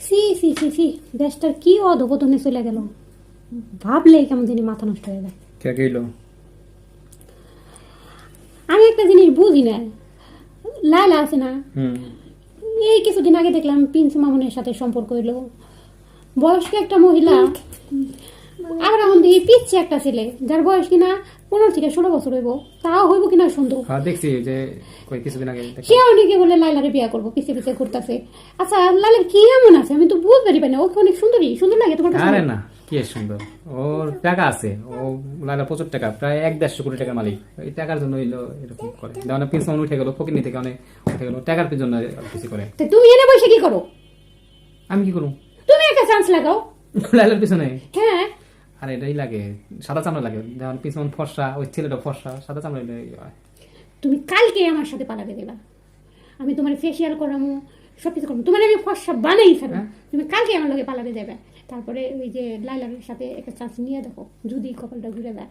C C C C, দেশটার কি অধপতনে চলে গেল, ভাবলে কেমন জানি মাথা নষ্ট হয়ে যায়। কে কইলো? আমি একটা জিনিস বুঝি না, লাইলা আছে না, হুম। এই কিছুদিন আগে দেখলাম পিন্সু মামুনের সাথে সম্পর্ক হইলো, বয়স্ক একটা মহিলা। আর এখন দেখি পিচ্ছে একটা ছেলে যার বয়স কিনা 15 থেকে 16 বছর হইব, তাও হইব কিনা সুন্দর। হ্যাঁ দেখছি যে কিছুদিন আগে সে অনেকে বলে লাইলারে বিয়া করবো, পিছে পিছে ঘুরতেছে। আচ্ছা লাইলার কি এমন আছে আমি তো বুঝতে পারি না, ওকে অনেক সুন্দরী সুন্দর লাগে তোমার কাছে? আরে না, কি সুন্দর, ওর টাকা আছে, ও লালা প্রচুর টাকা, প্রায় 1-1.5 কোটি টাকার মালিক। এই টাকার জন্য হইলো এরকম করে, যেমন পিছন উঠে গেল, ফকিনি থেকে অনেক উঠে গেল, টাকার জন্য কিছু করে। তো তুমি এনে বসে কি করো? আমি কি করবো? তুমি একটা চান্স লাগাও লালার পিছনে। হ্যাঁ, আর এটাই লাগে, সাদা চামড়া লাগে, যেমন পিছন ফর্সা, ওই ছেলেটা ফর্সা, সাদা চামড়া তুমি কালকে আমার সাথে পালাবে দেবা, আমি তোমার ফেসিয়াল করামো, সবকিছু করবো, তোমার আমি ফর্সা বানাই ফেলবো। তুমি কালকে আমার লগে পালাবে দেবে, তারপরে ওই যে লাইলার সাথে একটা চান্স নিয়ে দেখো, যদি কপালটা ঘুরে দেয়।